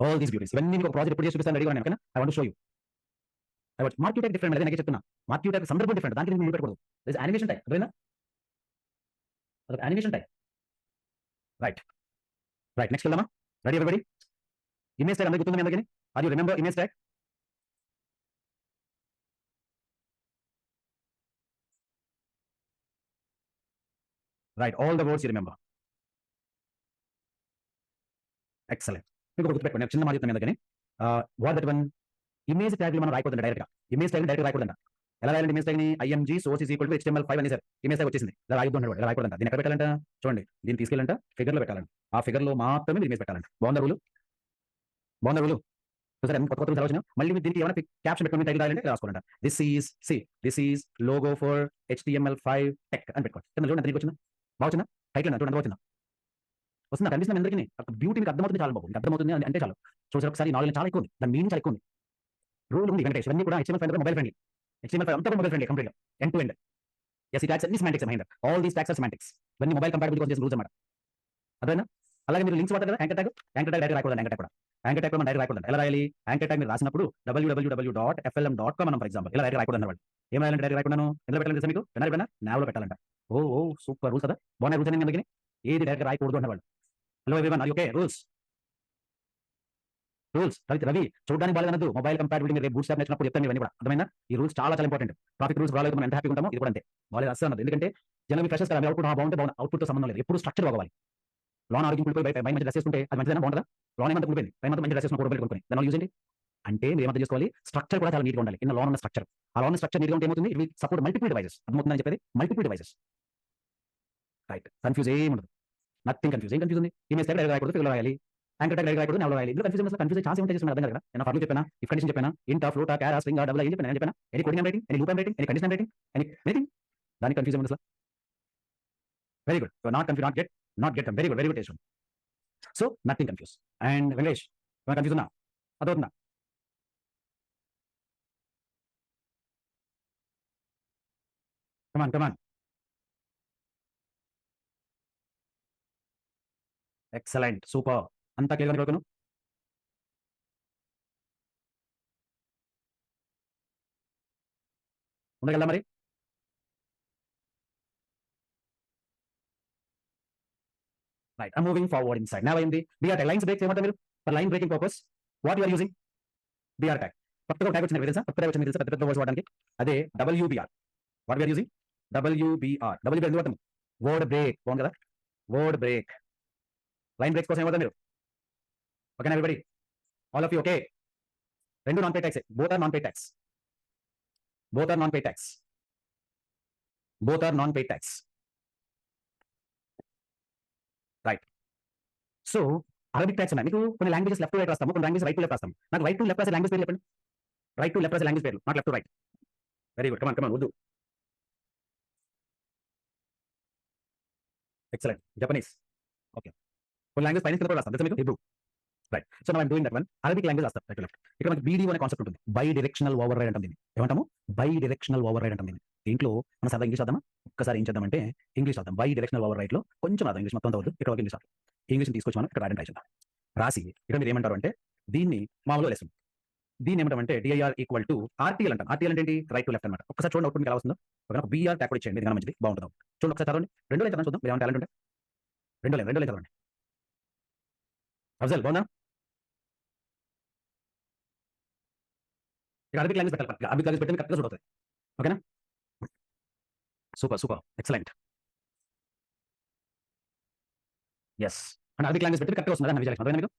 All these beauties, ఇవన్నీ మీకు ఒక ప్రాజెక్ట్ ఎప్పుడు చేసి చూపిస్తాను రెడీగా ఉన్నాను. I want to show you. Mark type different, అదే నాకు చెప్తున్నా. మార్క్ టైప్ సందర్భం డిఫరెంట్, దానికి నేను పెట్టకూడదు. యానిమేషన్ టైప్, అదేనా? అదొక animation type, right? Right, next వెళ్దామా? Ready everybody? ఇమేజ్ ట్యాగ్ అందరికీ గుర్తుంది మీ అందరికీ? Are you remember image tag? Right, all the words you remember. Excellent. మీకు గుర్తుపెట్టుకోండి, నేను చిన్న మాట చెప్తాను మీ అందరికీ. వాట్ దట్ వన్ ఇమేజ్ ట్యాగ్లు మనం రాయకూడదు డైరెక్ట్ గా. ఇమేజ్ ట్యాగ్ డైరెక్ట్ రాయకూడదు. ఎలా రాయాలంటే ఇమేజ్ ట్యాగ్ ని IMG source is equal to HTML5 అనేసారు. ఇమేజ్ ట్యాగ్ వచ్చేసింది. ఇలా రాయొద్దు అన్నాడు. ఇలా రాయకూడదు. దీన్ని ఎక్కడ పెట్టాలంట? చూడండి, దీన్ని తీసుకెళ్ళంట ఫిగర్ లో పెట్టాలంట. ఆ ఫిగర్ లో మాత్రమే ఇమేజ్ పెట్టాలంట. బాగుందా రూలు? బాగుందా రూలు? చూసారా కొత్త కొత్త వచ్చిన? మళ్ళీ మీరు దీనికి ఏమైనా క్యాప్షన్ పెట్టుకుని టైటిల్ రాయాలంటే రాసుకోవాలంట. This is logo for HTML5 tech అని పెట్టుకోండి. కింద చూడండి, ఎంత వచ్చిందా? బాగుందా టైటిల్? చూడండి ఎంత వచ్చిందా? వస్తుందా? కనిపిస్తుంది అందరికీ? బ్యూటీ మీకు అర్థమవుతుంది, చాలా బాబు, మీకు అర్థమవుతుంది అంటే చాలు. చూసారు ఒకసారి, నాలుగు చాలా ఎక్కువ ఉంది, దాని మీనింగ్ చాలా ఎక్కువ ఉంది. రూల్ ఉంది వెంకటేష్, ఇవన్నీ కూడా HTML5 మొబైల్ ఫ్రెండ్లీ. HTML5 అంతా మొబైల్ ఫ్రెండ్లీ కంప్లీట్ గా, ఎండ్ టు ఎండ్. ఎస్, ఈ ట్యాగ్స్ అన్ని semantics Mahendra. All these tags are semantics. ఇవన్నీ మొబైల్ కంపాటబిలిటీ కోసం చేసిన రూల్స్ అన్నమాట. అదేనా? అలాగే మీరు లింక్స్ వాడతారు కదా, యాంకర్ ట్యాగ్ డైరెక్ట్ రాయకూడదు. యాంకర్ ట్యాగ్ కూడా డైరెక్ట్ రాయకూడదు. ఎలా రాయాలి? యాంకర్ ట్యాగ్ మీరు రాసినప్పుడు www.flm.com మనం ఫర్ ఎగ్జాంపుల్ ఇలా డైరెక్ట్ రాయకూడదు అన్నవాళ్ళు. ఏం రాయాలంటే డైరెక్ట్ రాయకుండా ఎందులో పెట్టాలి తెలుసా మీకు? నావ్లో పెట్టాలంట. ఓ సూపర్ రూల్స్ కదా, బాగున్నాయి రూల్స్ అన్ని. ఏది డైరెక్ట్ రాయకూడదు అన్నవాళ్ళు. Hello everyone, are you okay? Rules Ravi చూడడానికి బాగాలేదు. మొబైల్ కంపాటబిలిటీ మీరు బూట్ స్టాప్ నేర్చుకున్నప్పుడు చెప్తాను ఇవన్నీ కూడా, అర్థమైనా? ఈ రూల్స్ చాలా ఇంపార్టెంట్. ట్రాఫిక్ రూల్స్ బాగాలేదు, మనం ఎంత హ్యాపీగా ఉంటామో ఇది కూడా అంతే. బాగాలేదు అసలు అన్నది. ఎందుకంటే జనరల్ ఫ్రెషర్స్ కదా, అవుట్పుట్ బాగుంటే బాగుంది, అవుట్పుట్ తో సంబంధం లేదు. ఎప్పుడు స్ట్రక్చర్ బాగోవాలి. లోన్ ఆరోగ్యం కూలిపోయి బయట మంచి డ్రెస్ చేసుకుంటే అది మంచిదైనా బాగుంటుందా? లోన్ ఏమంతా కూలిపోయింది, పైన మంచి డ్రెస్ చేసుకుని కూడబెట్టి కొనుక్కొని దాని యూజ్ ఏంటి అంటే మీరు ఏమంతా చేసుకోవాలి? స్ట్రక్చర్ కూడా చాలా నీట్గా ఉండాలి. ఇన్న లోన్ ఉన్న స్ట్రక్చర్, ఆ లోన్ స్ట్రక్చర్ నీట్గా ఉంటే ఏమవుతుంది? It will support multiple devices. అర్థమవుతుందని చెప్పేది? Multiple devices, right? కన్ఫ్యూజ్ ఏం ఉండదు, నథింగ్ కన్ఫ్యూజ్. ఏం కన్ఫ్యూజ్ ఉంది? ఇమేజ్ ట్యాగ్ రాయకూడదు, ఫిగర్ రాయాలి. యాంకర్ ట్యాగ్ రాయకూడదు, నావ్లో రాయాలి. ఇందులో కన్ఫ్యూజ్ చాలా ఉంటాయి. చేస్తున్నారు అర్థం కదా? నేను ఫార్ములా చెప్పానా? ఇఫ్ కండిషన్ చెప్పానా? Int of float char string double ఏం చెప్పాను? నేను చెప్పానా? Any coding writing, any loop writing, any condition writing, anything. దానికి కన్ఫ్యూజ్ ఉంది అసలు. Very good, not confuse, not get very good, very good taste. So nothing confuse. And Venkatesh, confuse ఉన్నా? అదవుతుందా? Come on excellent, super. అంతా క్లియర్ గా కోరుకును. ముందుకెళ్దాం మరి. Right, I moving forward inside. Now ఏంది? బిఆర్ ట్యాగ్ లైన్స్ బ్రేక్ చేయమంటారు మీరు. For line breaking purpose what you are using? BR tag. కొత్తగా ట్యాగ్ వచ్చింది తెలుసా? కొత్త ట్యాగ్ వచ్చింది తెలుసా? పెద్ద పెద్ద వర్డ్స్ వాడడానికి అదే WBR. What we're using? WBR. WBR ఎందుకు వాడతాం? Word break. బాగుంది కదా? Word break. లైన్ బ్రేక్స్ కోసం ఏమవుతాం మీరు? ఓకేనా everybody? All of you okay? రెండు non pay tax, both are non pay tax. Both are non pay tax. Both are non pay tax. Right. So Arabic tax ఉన్నాయి మీకు. కొన్ని languages left to right రాస్తాము, కొన్ని language right to left రాస్తాం. నాకు right to left రాసే language పేరు చెప్పండి. రైట్ టు లెఫ్ట్ రాసే లాంగ్వేజ్ పేరు, not left to right. Very good, come on Urdu. Excellent. Japanese. Okay. కొన్ని లాంగ్వేజ్ పైన కింద కూడా రాస్తాం తెలుసా మీకు? Hebrew. Right. So now I'm doing that one. Arabic language రాస్తాం రైట్ టు లెఫ్ట్. ఇక్కడ మనకి BDO అనే కాన్సెప్ట్ ఉంటుంది. బై డైరెక్షనల్ ఓవర్ రైడ్ అంటాం దీన్ని. ఏమంటాము? బై డైరెక్షనల్ ఓవర్ రైడ్ అంటాం దీన్ని. దీంట్లో మనం సరదా ఇంగ్లీష్ రాద్దామా? ఒక్కసారి ఏం చేద్దామంటే ఇంగ్లీష్ రాద్దాం. బై డైరెక్షనల్ ఓవర్ రైడ్ లో కొంచెం రాద్దాం ఇంగ్లీష్, మొత్తం అవద్దు. ఇక్కడ ఇంగ్లీష్ రాద్దాం. ఇంగ్లీష్ తీసుకొచ్చి మనం ఇక్కడ రాయడం ట్రై చేద్దాం. రాసి ఇక్కడ మీరు ఏమంటారు అంటే దీన్ని మామూలుగా లెసన్, దీన్ని ఏమంటామంటే DIR ఈక్వల్ టు RTL అంటాం. RTL అంటే ఏంటి? రైట్ టు లెఫ్ట్ అనమాట. ఒకసారి చూడండి అవుట్పుట్ మీకు ఎలా వస్తుందో. ఒక BR ట్యాగ్ కూడా ఇచ్చేయండి, ఇది మంచిది, బాగుంటుంది. చూడండి ఒకసారి చదవండి. రెండో లైన్ చదవండి చూద్దాం, ఏమైనా టాలెంట్ ఉంటే. రెండో లైన్ చదవండి. అఫ్జల్ బాగుందా? ఇక్కడ అరబిక్ లాంగ్వేజ్ పెట్టాలి. అరబిక్ లాంగ్వేజ్ పెడితే కరెక్ట్గా చూడవుతుంది. ఓకేనా? Super excellent. ఎస్, అంటే అరబిక్ లాంగ్వేజ్ పెడితే కరెక్ట్గా వస్తుంది. అన్న విజయాలు అర్థమైందా మీకు?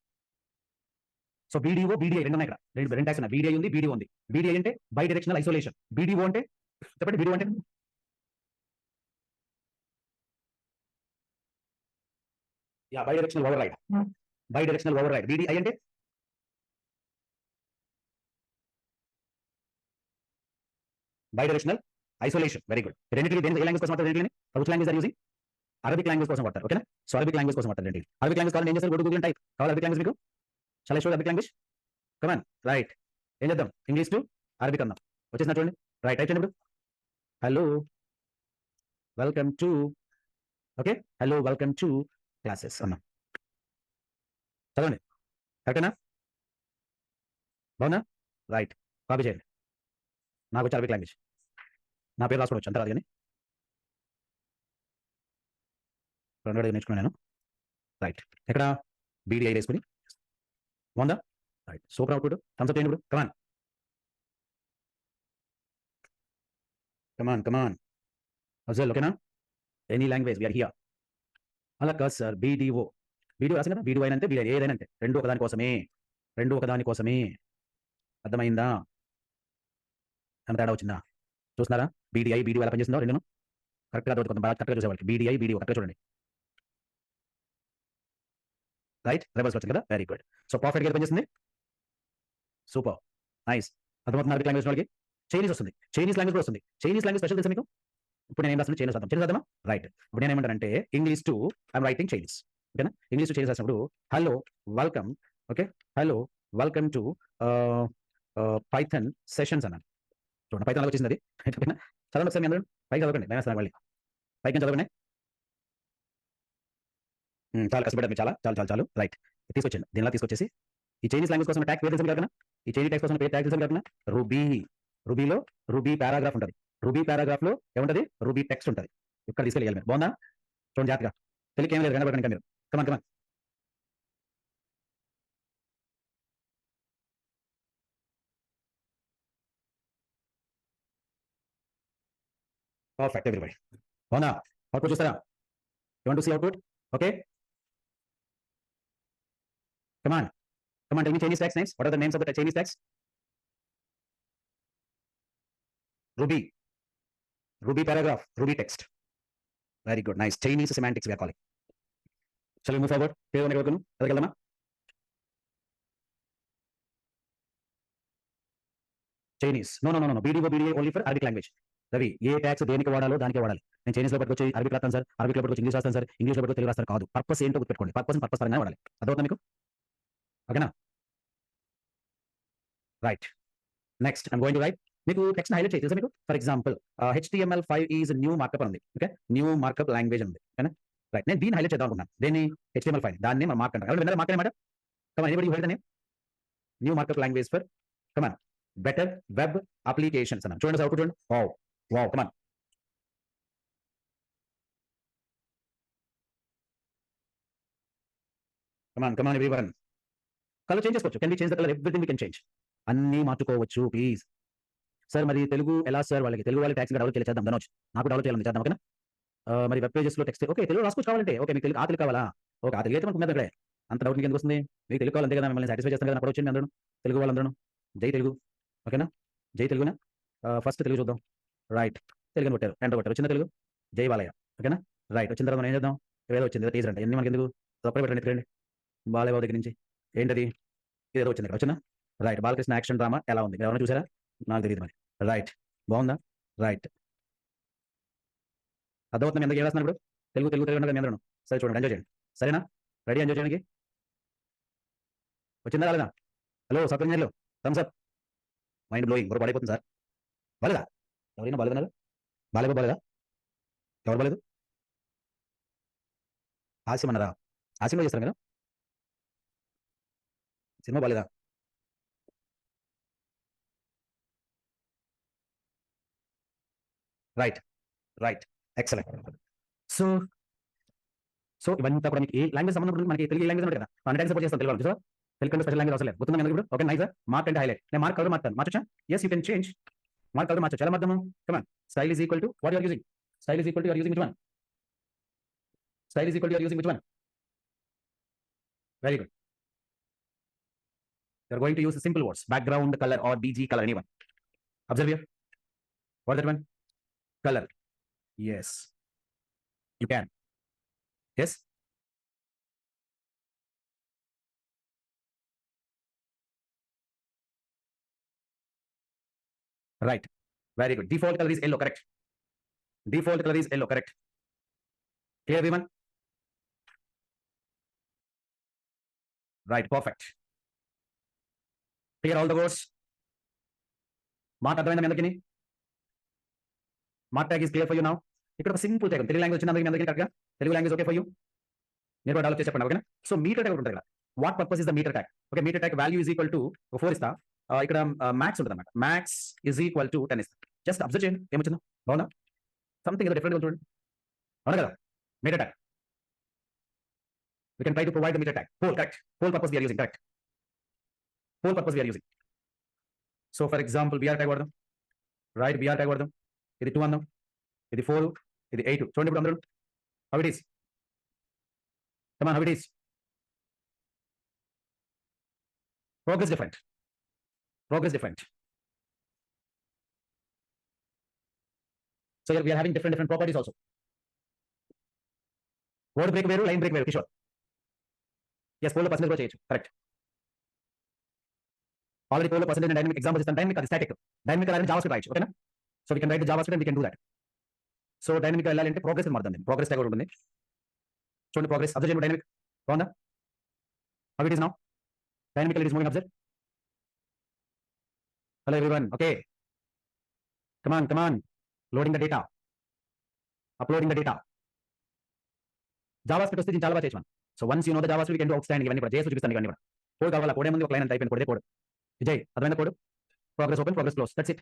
సో BDO BDI రెండు ఉన్నాయి ఇక్కడ. రెండు ట్యాగ్స్ ఉన్నాయి. BDI ఉంది, BDO ఉంది. BDI అంటే బై డైరెక్షనల్ ఐసోలేషన్. BDO అంటే చెప్పండి. BDO అంటే bidirectional override. Bidirectional override. BDI అంటే bidirectional isolation. Very good. రెండింటికి ఏ లాంగ్వేజ్ కోసం వాడతారు? రెండింటిని which language are using? Arabic language కోసం వాడతారు. ఓకేనా? సో అరబిక్ లాంగ్వేజ్ కోసం వాడతారు రెండింటికి. అరబిక్ లాంగ్వేజ్ కావాలి ఏం చేస్తారు? Google type. కావాలి అరబిక్ లాంగ్వేజ్ మీకు? చాలా షో అరబిక్ లాంగ్వేజ్. కమాన్ రైట్. ఏం చేద్దాం? ఇంగ్లీష్ టు అరబిక్ అందాం. వచ్చేసిన చూడండి. రైట్ టైప్ చేయండి ఇప్పుడు. Hello welcome to, okay, hello welcome to classes అన్నా. చదవండి. కరెక్టేనా? బాగుందా? రైట్. కాపీ చేయండి. నాకు వచ్చి అరబిక్ లాంగ్వేజ్. నా పేరు రాసుకోవచ్చు అంతే రాదు కానీ. 2 అడుగులు నేర్చుకున్నాను నేను. రైట్. ఎక్కడ? బీడీఐ వేసుకుని. బాగుందా? Right. Super output. Thumbs up చేయండి ఇప్పుడు. Come on come on come on. అజల్ ఓకేనా? Any language we're here. అలా కాదు సార్, బీడీఓ. బీడీఓ రాసింది కదా, బీడీఓ అయినా అంతే, బీడీఐ ఏదైనా అంతే. రెండు ఒకదాని కోసమే, రెండు ఒకదాని కోసమే. అర్థమైందా? అంత తేడా వచ్చిందా? చూస్తున్నారా? బీడీఐ బీడీఓ ఎలా పనిచేస్తుందో రెండును కరెక్ట్గా కొంత బాగా కరెక్ట్గా చూసేవాళ్ళకి. బీడీఐ బీడీఓ కరెక్ట్గా చూడండి. రైట్. రివర్స్ వచ్చింది కదా, వెరీ గుడ్. సో పర్ఫెక్ట్ గా పనిచేస్తుంది. Super nice. అర్థమవుతుంది అరబిక్ లాంగ్వేజ్ వాళ్ళకి. చైనీస్ వస్తుంది, చైనీస్ లాంగ్వేజ్ కూడా వస్తుంది. చైనీస్ లాంగ్వేజ్ స్పెషల్ తెలుసా మీకు? ఇప్పుడు నేను ఏం రాస్తుంది చైనీస్ రాద్దాం. చైనీస్ రాద్దామా? రైట్. ఇప్పుడు నేను ఏమంటానంటే English to I'm writing Chinese. ఓకేనా? ఇంగ్లీష్ టు చైనీస్ రాసినప్పుడు hello welcome, okay, hello welcome to Python sessions అన్నాను. చూడండి పైథాన్ అలాగ వచ్చింది అది. ఓకేనా? చదవండి ఒకసారి మీ అందరూ. పైకి చదవకండి, భయం మళ్ళీ. పైకి చదవకండి. చాలా కష్టపడ్డారు మీరు, చాలా చాలు చాలు చాలు. రైట్. తీసుకొచ్చండి, దీనిలా తీసుకొచ్చేసి ఈ చైనీస్ లాంగ్వేజ్ కోసం ట్యాగ్ పేరు తెలుసు కదా, ఈ చైనీస్ ట్యాగ్స్ కోసం పేరు ట్యాగ్ తెలుసు కదా, రూబీ. రూబీలో రూబీ పారాగ్రాఫ్ ఉంటుంది. రూబీ పారాగ్రాఫ్ లో ఏముంటది? రూబీ టెక్స్ట్ ఉంటుంది. ఇక్కడ తీసుకెళ్ళి మీరు. బాగుందా? చూడండి జాగ్రత్తగా. తెలియక ఏం లేదు, కనబడకండి ఇంకా మీరు. Come on come on. Perfect everybody. బాగుందా? అవుట్పుట్ చూస్తారా? You want to see output? Okay, come on come on. Tell me Chinese tags names. What are the names of the Chinese tags? Ruby, ruby paragraph, ruby text. Very good, nice. Chinese semantics we are calling. చలో move forward. పేరు వరకు ఎదగలమా? Chinese. No no no no, BDO BDA only for Arabic language. Ravi, a tags దేనికి వాడాలో దానికే వాడాలి. నేను Chinese లో పట్టుకొచ్చి అరబిక్ రాస్తాను సార్, అరబిక్ లో పట్టుకొచ్చి ఇంగ్లీష్ రాస్తాను సార్, ఇంగ్లీష్ లో పట్టుకొచ్చి తెలుగు రాస్తాను కాదు. పర్పస్ ఏంటో గుర్తుపెట్టుకోండి. పర్పస్ పరంగా వాడాలి. అదవుతా మీకు? ఓకేనా? Right. Next I'm going to right. మీకు టెక్స్ట్ హైలైట్ చేయి తెలుసా మీకు? For example HTML5 is new markup ఉంది. ఓకే, న్యూ మార్కప్ లాంగ్వేజ్ ఉంది. ఓకేనా? రైట్. నేను దీన్ని హైలైట్ చేద్దాం అనుకున్నాను. దేన్ని? HTML5. దాన్ని మనం మార్క్ అంటాం. ఎవరు విన్నారా మార్క్ అనమాట? Come on anybody head name? New markup language for, come on, better web applications అన్నాను. చూడండి సార్, చూడండి. Wow wow, come on. Come on come on everyone. Colour change చేసుకోవచ్చు. Can we change the colour? Everything we can change. అన్నీ మార్చుకోవచ్చు please. Sir మరి తెలుగు ఎలా sir? వాళ్ళకి తెలుగు వాళ్ళకి ట్యాక్స్ డెవలప్ చేద్దాం ధనోజ్. నాకు డెవలప్ చేయాలని చేద్దాం. ఓకేనా? మరి వెబ్ పేజెస్ లో టెక్స్ట్ ఓకే తెలుగు రాసుకోవచ్చు కావాలంటే. ఓకే, మీకు తెలుగు ఆ తెలుగు కావాలా? ఓకే, ఆ తెలుగు అయితే మనకు మీద అంత డౌట్ మీకు ఎందుకు వస్తుంది? మీకు తెలుగు కావాలి అంతే కదా, మిమ్మల్ని సాటిస్ఫై చేస్తాను కదా. అప్పుడు వచ్చింది అందరూ తెలుగు వాళ్ళందరూ. జై తెలుగు. ఓకేనా? జై తెలుగునా? ఫస్ట్ తెలుగు చూద్దాం. రైట్. తెలుగుని కొట్టారు, ఎంటర్ కొట్టారు, వచ్చిందా తెలుగు? జై బాలయ్య. ఓకేనా? రైట్. వచ్చిన తర్వాత మనం ఏం చేద్దాం? ఏదో వచ్చింది టీజర్ అంటే ఎన్ని మనకి ఎందుకు? తొక్కలు పెట్టండి ఎత్తుకండి. బాలయ్య బాబు దగ్గర నుంచి ఏంటది? ఇదేదో వచ్చింది ఇక్కడ. వచ్చిందా? రైట్. బాలకృష్ణ యాక్షన్ డ్రామా ఎలా ఉంది? ఎవరైనా చూసారా? నాకు తెలియదు మరి. రైట్. బాగుందా? రైట్. అర్థమవుతుంది మీ అందరికీ ఏం రాస్తున్నాను ఇప్పుడు? తెలుగు తెలుగు తెలుగు అంటే మీ అందరూ సరే చూడండి, ఎంజాయ్ చేయండి. సరేనా? రెడీ ఎంజాయ్ చేయడానికి? వచ్చిందా రాలేదా? హలో సబ్ ఇంజనీర్లు, థమ్స్ అప్. మైండ్ బ్లోయింగ్, బుర్ర పడిపోతుంది సార్. బాలేదా? ఎవరైనా బాలేదన్నారు? బాలేబో బాలేదా? ఎవరు బాలేదు? హాస్యం అన్నారా? హాస్యంలో చేస్తారు మీరు? సినిమా బాలేదా? Right. Right. Excellent. So so ఇవంతా కూడా మీకు ఏ లాంగ్వేజ్ సంబంధం ఉంటుంది? మనకి తెలుగు లాంగ్వేజ్ ఉంటుంది కదా, అన్ని టైమ్స్ సపోర్ట్ చేస్తాం తెలుగు వాళ్ళు. తెలుగు కంటే స్పెషల్ లాంగ్వేజ్ అవసరం లేదు. గుర్తుందా మీ అందరికీ ఇప్పుడు? Okay nice. మార్క్ అంటే హైలైట్. నేను మార్క్ కలర్ మార్చాను. మార్చొచ్చా? Yes you can change. Mark colour మార్చొచ్చు. ఎలా మార్దాము? Come on. Style is equal to what you are using. Style is equal to you are using which one? Style is equal to you are using which one? Very good. You are going to use simple words. Background colour or BG colour, any one. Observe here. What that one? Colour. yes you can. yes. right. very good. Default color is yellow, correct? Default color is yellow, correct? Clear everyone? Right, perfect. Clear all the words? మాట అర్థమైందా మీ అందరికీ? Mark tag is clear for you now. ఇక్కడ ఒక simple tag Telugu language వచ్చింది మీ అందరికీ కరెక్ట్గా? Telugu language okay for you? మీరు కూడా డెవలప్ చేసి చెప్పండి ఓకేనా? సో మీటర్ ట్యాగ్ ఉంటుంది కదా, what purpose is the meter tag? Okay, meter tag value is equal to 4 ఇస్తా, ఇక్కడ మ్యాక్స్ ఉంటుంది అనమాట, మ్యాక్స్ ఈజ్ ఈక్వల్ టు 10 ఇస్తా. జస్ట్ అబ్జర్వ్ చేయండి ఏమొచ్చిందో. బాగుందా? సంథింగ్ ఏదో డిఫరెంట్గా చూడండి. అవునా కదా? Meter tag. We can try to provide the meter tag. Pole, correct. Pole purpose we are using, correct. Pole purpose we are using. So for example, BR tag వాడదాం. Right, BR tag వాడదాం. ఇది 2 అందాం. ఇది 4, ఇది 8. చూడండి ఇప్పుడు అందరూ. How it is? Come on, how it is? Progress different. Progress different. So here we are having different properties also. Word break వేరు, లైన్ బ్రేక్ వేరు, కిషోర్. Yes, pole percentage కూడా చేయొచ్చు, correct. Already pole percentage and dynamic examples ఇస్తాను. Dynamic అది static. Dynamic అలానే JavaScript రాయొచ్చు, ఓకేనా? So we can write the JavaScript and we can do that. So dynamic వెళ్ళాలంటే ప్రోగ్రెస్ మారుతుంది. ప్రోగ్రెస్ ట్యాగ్ ఉంటుంది. చూడండి ప్రోగ్రెస్ అబ్జర్వ్ చేయండి. డైనమిక్ బాగుందా? How it is now? Dynamical it is moving, observe. Hello everyone, okay, come on loading the data, uploading the data. JavaScript వస్తే దీన్ని చాలా బాగా చేయొచ్చు మనం. So once you know the JavaScript you can do outstanding. ఇవన్నీ కూడా JS చూపిస్తాను. ఇవన్నీ కూడా కోడ్ కావాలా? కోడ్ ఏముంది? ఒక లైన్ అంత అయిపోయింది. కోడే కోడ్. విజయ్ అర్థమైన code. Progress open, progress close, that's it.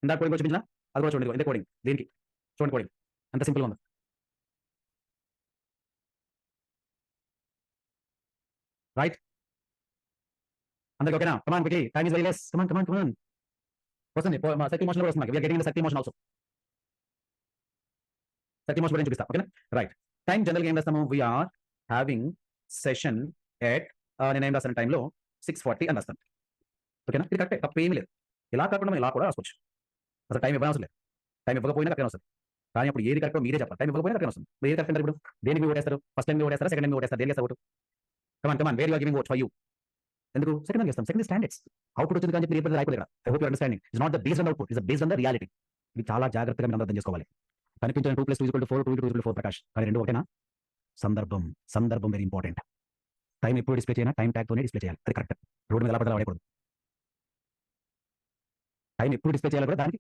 ఇందాక కోడింగ్ చూపించిన అది కూడా చూడండి. ఇదే కోడింగ్. దీనికి చూడండి కోడింగ్ అంత సింపుల్గా ఉంది. రైట్, అందరికి ఓకేనా? Come on quickly, time is very less. Come on వస్తుంది. సర్కిల్ మోషన్ కూడా వస్తుంది. We are getting the circle motion also. Circle motion కూడా చూపిస్తా, ఓకేనా? రైట్, టైం జనరల్గా ఏం రాస్తాము? వీఆర్ హ్యావింగ్ సెషన్ ఎట్, నేను ఏం రాస్తాను టైంలో 6:40 అని రాస్తాను, ఓకేనా? ఇది కరెక్టే, తప్ప ఏమీ లేదు. ఇలా కాకుండా ఇలా కూడా రాసుకోవచ్చు. అసలు టైం ఇవ్వనవసరం లేదు. టైం ఇవ్వకపోయినా కరెక్ట్ వస్తుంది. కానీ అప్పుడు ఏది కరెక్టో మీరే చెప్పాలి. టైం ఇవ్వకపోయినా కరెక్ట్ వస్తుంది. మీరు ఏది కరెక్ట్ అంటారు? ఇప్పుడు దేనికి మీరు ఓటేస్తారు? ఫస్ట్ టైం మీరు ఓటేస్తారా? సెకండ్ టైం మీరు ఓటేస్తారు? దేనికి వేస్తారు vote? Come on where you are giving vote for you. ఎందుకు సెకండ్ టైం చేస్తాం? సెకండ్ స్టాండర్డ్స్ అవుట్పుట్ వచ్చింది కానీ మీరు రాయకూడదు ఇక్కడ. I hope you understanding. It's not the based on output, it's based on the reality. ఇది చాలా జాగ్రత్తగా మీరు అర్థం చేసుకోవాలి. కనిపించిన 2 + 2 = 4, 2 × 2 = 4 ప్రకాష్. కానీ రెండు ఒకటేనా? సందర్భం వెరీ ఇంపార్టెంట్. టైం ఎప్పుడు డిస్ప్లే చేయాలి? టైం ట్యాగ్ తోనే డిస్ప్లే చేయాలి. అది కరెక్ట్. రోడ్ మీద ఎలా పడాలి వాడకూడదు. టైం ఎప్పుడు డిస్ప్లే చేయాలి కూడా దానికి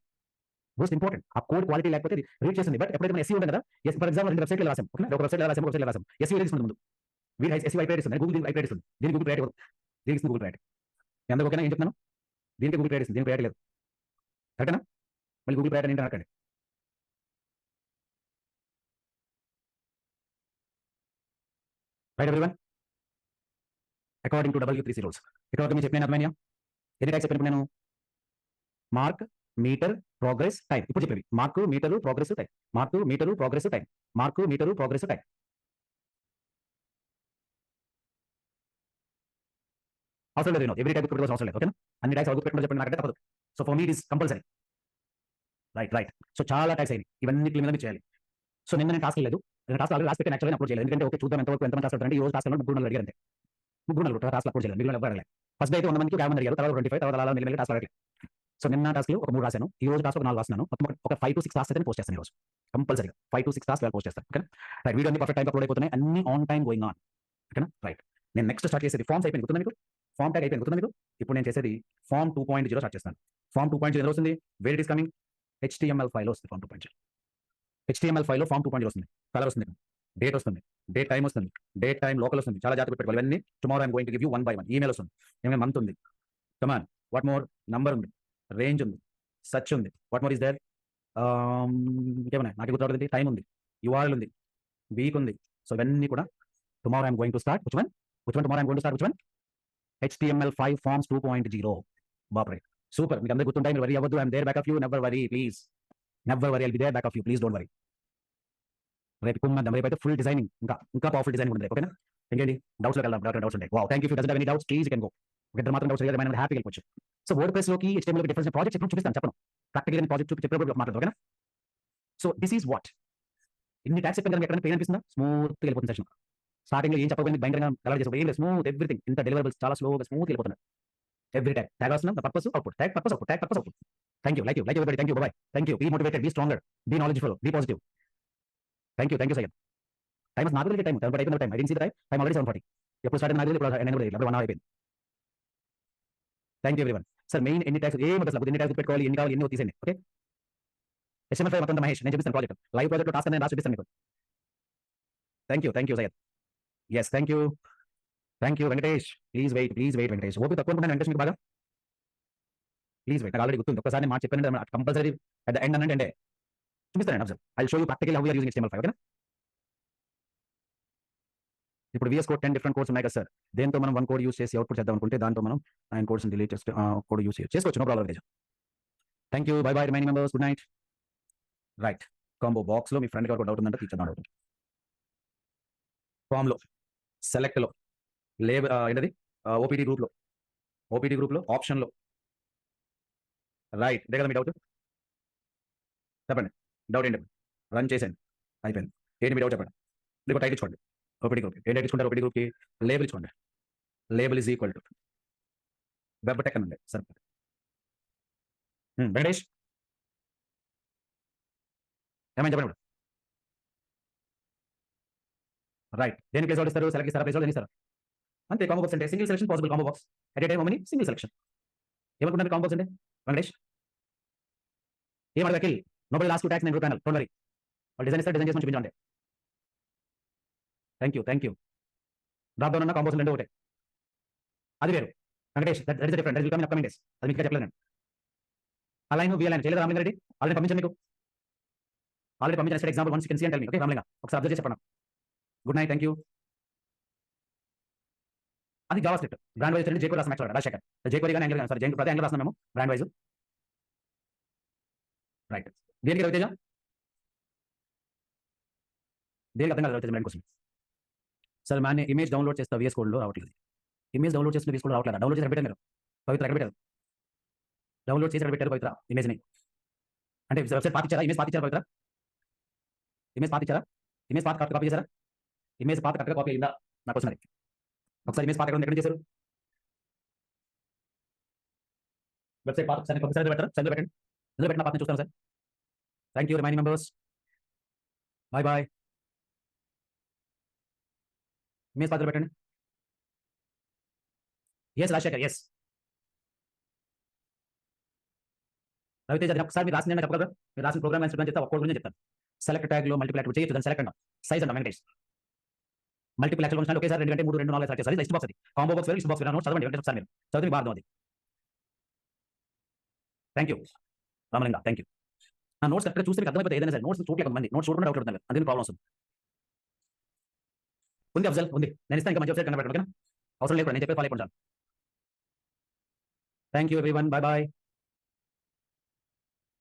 మోస్ట్ ఇంపార్టెంట్. ఆ కోడ్ క్వాలిటీ లేకపోతే రీడ్ చేస్తుంది. బట్ ఎప్పుడైతే మనం ఎస్సీ ఉంటుంది కదా, ఫర్ ఎగ్జాంపుల్ రెండు వెబ్సైట్లు రాసాం, ఓకే, ఒక వెబ్సైట్ రాసాం, ఒక వెబ్సైట్ రాసాం, ఎస్సీ తీసుకుంటుంది ముందు. వీడి ఎస్సీ వైట్ ఇస్తుంది, గూగుల్ దీనికి వైట్ ఇస్తుంది. దీనికి గూగుల్ ప్రైవేట్ ఇవ్వదు, దీనికి ఇస్తుంది గూగుల్ ప్రైవేట్. ఎందుకు ఓకేనా? ఏం చెప్తున్నాను? దీనికి గూగుల్ ప్రైవేట్ ఇస్తుంది, దీనికి ప్రైవేట్ లేదు, కరెక్టేనా? మళ్ళీ గూగుల్ ప్రైవేట్ ఏంటంటే అక్కడ right everyone according to W3C rules. ఇక్కడ మీరు చెప్పిన అర్థమైనా? ఎన్ని టైప్స్ చెప్పాను నేను? Mark, meter, progress, time. ఇప్పుడు చెప్పేవి mark, meter, progress, time. Mark, meter, progress, time. Mark, meter, progress, time. అవసరం లేదు. ఎవ్రీ టైప్ గుర్తుపెట్టుకోవాల్సిన అవసరం లేదు, ఓకేనా? అన్ని టైప్స్ గుర్తుపెట్టుకుంటే చెప్పండి, నాకంటే తప్పదు. So for me it is compulsory. Right. So చాలా టైప్స్ అయినాయి, ఇవన్నీ మీద మీరు చేయాలి. సో నిన్న నేను టాస్క్ లేదు, నేను టాస్క్ ఆల్రెడీ రాసి పెట్టి యాక్చువల్గా అప్లోడ్ చేయాలి. ఎందుకంటే ఓకే చూద్దాం ఎంతవరకు ఎంతమంది టాస్క్ అవుతారంటే ఈ రోజు టాస్క్ ముగ్గురు నలుగురు అడిగారంటే ముగ్గురు నలుగురు టాస్క్ అప్లోడ్ చేయాలి. మీరు అడగలేదు. ఫస్ట్ అయితే 100 మందికి 50 మంది అడిగారు, తర్వాత 25, తర్వాత అలా మెల్లిమెల్లి టాస్క్ అడగలేదు. సో నిన్న టాస్క్ ఒక 3 రాశాను, ఈ రోజు టాస్క్ ఒక 4 రాస్తున్నాను. మొత్తం ఒక 5 to 6 టాస్క్ అయితే పోస్ట్ చేస్తాను ఈ రోజు కంపల్సరీగా. 5 to 6 టాస్క్ పోస్ట్ చేస్తాను, ఓకే? రైట్, వీడియో అన్ని పర్ఫెక్ట్ టైం అప్లోడ్ అయిపోతున్నాయి, అన్ని ఆన్ టైం గోయింగ్ ఆన్, ఓకేనా? రైట్, నేను నెక్స్ట్ స్టార్ట్ చేసేది ఫార్మ్స్ అయిపోయింది, గుర్తుందా మీకు? ఫార్మ్ ట్యాగ్ అయిపోయింది, గుర్తుందా మీకు? ఇప్పుడు నేను చేసేది ఫార్మ్ 2.0 స్టార్ట్ చేస్తాను. ఫార్మ్ 2.0 ఎలా వస్తుంది? Where it is coming? HTML file వస్తుంది. ఫార్మ్ 2.0 HTML ఫైల్లో ఫార్మ్ 2.0 వస్తుంది. కలర్ వస్తుంది, డేట్ వస్తుంది, డేట్ టైం వస్తుంది, డేట్ టైం లోకల్ వస్తుంది. చాలా జాగ్రత్త పెట్టుకోవాలి ఇవన్నీ. Tomorrow I'm going to give you 1 by 1. Email వస్తుంది, ఏమైనా మంత్ ఉంది, కమాన్, వాట్ మోర్, నంబర్ ఉంది, రేంజ్ ఉంది, సచ్ ఉంది, వాట్ మోర్ ఇస్ దేర్, ఇంకేమన్నా నాకు గుర్తురావట్లేదు. టైం ఉంది, URL ఉంది, వీక్ ఉంది. సో ఇవన్నీ కూడా tomorrow I'm going to start. Which one tomorrow I'm going to start which one? HTML5 forms 2.0. బాప్రే, సూపర్. మీకు అందరూ గుర్తుంటాయి, మీరు వరీ అవ్వద్దు. I'm there back of you, never worry please, never worry, I'll be there back of you, please don't worry. రేపు కుమ్మందాం, రేపు అయితే ఫుల్ డిజైనింగ్, ఇంకా పవర్ఫుల్ డిజైనింగ్ ఉంటుంది, ఓకేనా? ఇంకేంటి డౌట్స్లోకి వెళ్దాం. డౌట్స్ ఉంటాయి. Wow, thank you. Doesn't have any doubts please you can go. ఇద్దరు మాత్రం డౌట్స్ లేదు, హ్యాపీగా వెళ్ళిపోవచ్చు. సో వర్డ్ ప్రెస్ లోకి HTML డిఫరెన్స్ ప్రాజెక్ట్ ఎప్పుడు చూపిస్తాను, చెప్పను. ప్రాక్టికల్ ప్రాజెక్ట్ చెప్పినప్పుడు మాట్లాడదు, ఓకేనా? So this is what. ఇన్ని ట్యాక్స్ చెప్పాను కదా, ఎక్కడైనా పెయిన్ అనిపిస్తుందా? స్మూత్గా వెళ్ళిపోతుంది సెషన్. స్టార్టింగ్ లో ఏం చెప్పకపోయింది, భయంకరంగా కలర్ చేసి ఏం లేదు, స్మూత్ ఎవ్రీథింగ్. ఇంత డెలివరబుల్స్ చాలా స్లోగా స్మూత్ వెళ్ళిపోతున్నాయి. ఎవ్రీ టైం ట్యాగ్ వస్తున్నా, purpose output, tag purpose output, tag purpose output. Thank you, like everybody, thank you, bye. Thank you. Be motivated, be stronger, be knowledgeful, be positive. Thank you Syed. Time నాకు తెలియదు, time అయిపోయింది. Time I didn't see the time already 7:40. ఎప్పుడు start అయినా నాకు తెలియదు, ఇప్పుడు 1 hour అయిపోయింది. Thank you everyone. Sir main ఎన్ని ట్యాక్స్ ఏం అసలు ఎన్ని ట్యాక్స్ పెట్టుకోవాలి, ఎన్ని కావాలి, ఎన్ని తీసేయండి. ఓకే, HMFI మొత్తం మహేష్ నేను చూపిస్తాను ప్రాజెక్ట్ లైవ్ ప్రాజెక్ట్ టాస్క్ నేను రాసి చూపిస్తాను మీకు. Thank you Syed. Yes thank you Venkatesh. Please wait Venkatesh. ఓపి తక్కువ అనుకుంటాను వెంకటేష్ మీకు బాగా. ప్లీజ్ వెయిట్, నాకు ఆల్రెడీ గుర్తుంది. ఒకసారి మాట చెప్పానంటే కంపల్సరీ అట్ ద ఎండ్ అంటే చూపిస్తాను. Observe I show you practical how we are using HTML5. ఓకేనా. ఇప్పుడు VS కోడ్ 10 డిఫరెంట్ కోడ్స్ ఉన్నాయి కదా సార్. దేంతో మనం 1 కోడ్ యూస్ చేసి అవుట్పుట్ చేద్దాం అనుకుంటే దాంతో మనం 9 కోడ్స్ డిలీట్ చేస్తే కోడ్ యూస్ చేసుకోవచ్చు. No problem. Thank you. Bye remaining members. Good night. Right, combo box లో మీ ఫ్రెండ్కి ఎవరికి డౌట్ ఉందంటే తీర్చేద్దాం డౌట్. ఫామ్ లో సెలెక్ట్ లో లేబర్ ఏంటది ఓపీడీ గ్రూప్ లో ఆప్షన్ లో రైట్ ఇదే కదా మీ డౌట్. చెప్పండి డౌట్ ఏంటి, రన్ చేసేయండి. అయిపోయింది. ఏంటి మీ డౌట్ చెప్పండి. మీకు టైట్ ఇచ్చుకోండి. ఓపీడీ గ్రూప్ ఏంటి ఇచ్చుకుంటారు. ఓపీడీ గ్రూప్కి లేబుల్ ఇచ్చుకోండి. Label is equal to web tech అనండి. సరే వెంకటేష్ ఏమైనా చెప్పండి. రైట్, దేని ప్లేస్ అవుట్ ఇస్తారు, సెలెక్ట్ ఇస్తారా, ప్లేస్ అవుట్ ఇస్తారు అంతే. కాంబో బాక్స్ అంటే single selection possible. Combo box at a time money single selection. ఏమనుకుంటారు కాంబో బాక్స్ అంటే వెంకటేష్? ఏం అడగకి నోబడి లాస్ట్ ట్యాక్స్ నేను ప్యానల్ డోంట్ వరీ. వాళ్ళు డిజైన్ ఇస్తారు, డిజైన్ చేసి చూపించండి. Thank you. డ్రాప్ డౌన్ అన్న కాంబో బాక్స్ రెండు ఒకటే, అది వేరు Venkatesh. That is different. That will come in upcoming days. అది మీకు చెప్పలేదు నేను. అలైన్ వి అలైన్ చేయలేదు రామలింగ రెడ్డి. ఆల్రెడీ పంపించాను మీకు. ఆల్రెడీ పంపించిన example once can see and tell me. Okay Ramalinga ఒకసారి అబ్జర్వ్ చేసి చెప్పండి. Good night. Thank you. అది జావా స్క్రిప్ట్ బ్రాండ్ వైజ్ జేకోడ్ రాసిన మ్యాచ్ రాజశేఖర్. జేకోడ్ కానీ యాంగిల్ సారీ ప్రతి యాంగిల్ రాసిన మేము బ్రాండ్ వైజ్. రైట్, దేనికి రవితేజ? దేనికి అర్థం కాదు రవితేజ బ్రాండ్ కోసం. సార్ మన ఇమేజ్ డౌన్లోడ్ చేస్తా VS కోడ్ లో రావట్లేదు. ఇమేజ్ డౌన్లోడ్ చేసిన VS కోడ్ రావట్లేదు. డౌన్లోడ్ చేసి పెట్టారు మీరు. పవిత్ర ఎక్కడ పెట్టారు? డౌన్లోడ్ చేసి పెట్టారు పవిత్ర ఇమేజ్ని. అంటే వెబ్సైట్ పాతిచ్చారా? ఇమేజ్ పాతిచ్చారా పవిత్ర? ఇమేజ్ పాతిచ్చారా? ఇమేజ్ పాత కరెక్ట్ కాపీ చేశారా? ఇమేజ్ పాత కరెక్ట్గా కాపీ అయిందా నాకు వచ్చినది. ఒకసారి ఇమేజ్ పాత ఎక్కడ చేశారు? వెబ్సైట్ పాత ఒకసారి పెట్టారు. సెంటర్ పెట్టండి. ఇందులో పెట్టిన పాతని చూస్తాను sir. Thank you remaining members. Bye. Image path పెట్టండి. Yes Rajasekhar yes. రవితేజ ఒకసారి మీరు రాసిన చెప్పగలరా? మీరు రాసిన ప్రోగ్రామ్ చెప్తా ఒక్క గురించి చెప్తాను. సెలెక్ట్ ట్యాగ్ లో మల్టిపుల్ యాక్టివ్ చేయొచ్చు. దాన్ని సెలెక్ట్ అంటాం. సైజ్ అంటాం వెంకటేష్. మల్టిపుల్ యాక్టివ్ ఫంక్షన్ ఒకేసారి 2 3 2 4 సెలెక్ట్ చేస్తారు. లిస్ట్ బాక్స్ అది. కాంబో బాక్స్ వేరు, లిస్ట్ బాక్స్ వేరు. నోట్స్ చదవండి వెంకటేష్ ఒకసారి మీరు చదివితే మీకు బాగా అర్థం అది. Thank you Ramalinga. Thank you. నా నోట్స్ కరెక్ట్గా చూస్తే మీకు అర్థమైపోతే ఏదైనా సరే. నోట్స్ చూడలేదు కొంతమంది. నోట్స్ చూడకుండా డౌట్ పడుతుంది. అందుకే ప్రాబ్లమ్ వస్తుంది. ఉంది అఫ్జల్ ఉంది. నేను ఇస్తాను. ఇంకా మంచి వెబ్సైట్ కనబెట్టండి. ఓకేనా, అవసరం లేదు. నేను చెప్పే ఫాలో అయిపోతాను. Thank you everyone. Bye.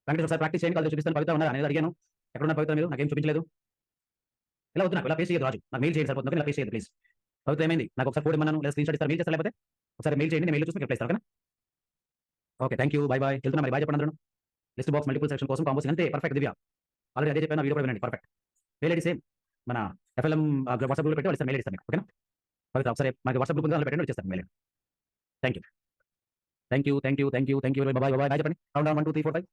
Venkatesh ఒకసారి ప్రాక్టీస్ చేయండి. కలిసి చూపిస్తాను. పవిత్ర ఉన్నారు అనేది అడిగాను. ఎక్కడున్న పవిత్ర మీరు? నాకేం చూపించలేదు. ఇలా వద్దు, నాకు ఇలా పేస్ట్ చేయదు రాజు. నాకు మెయిల్ చేయండి సరిపోతుంది. ఇలా పేస్ట్ చేయదు ప్లీజ్. పవిత్ర ఏమైంది? నాకు ఒకసారి కోడ్ ఇమ్మన్నాను లేదా స్క్రీన్ షాట్ ఇస్తారు. మెయిల్ చేస్తారు లేకపోతే ఒకసారి మెయిల్ చేయండి. నేను మెయిల్ చూసి రిప్లై ఇస్తాను. ఓకేనా. Okay thank you. బాయ్. వెళ్తున్నా మరి. బాయ్ చెప్పండి అందరూ. లిస్ట్ బాక్స్ మల్టిపుల్ సెక్షన్ కోసం కాంబోస్ అంతే. పర్ఫెక్ట్ దివ్య. ఆల్రెడీ అదే చెప్పాను. వీడియో కూడా వినండి. పర్ఫెక్ట్. మెయిల్ ఐడి సేమ్ మన FLM వాట్సాప్ గ్రూప్ పెట్టి వాళ్ళు మెయిల్ ఇస్తాను మీకు. ఓకేనా. పవిత్ర ఒకసారి మాకు వాట్సాప్ గ్రూప్ ఉంది, పెట్టండి వచ్చేస్తాను మెయిల్. Thank you. బాయ్ చెప్పండి. Count down 1 2 3 4 5.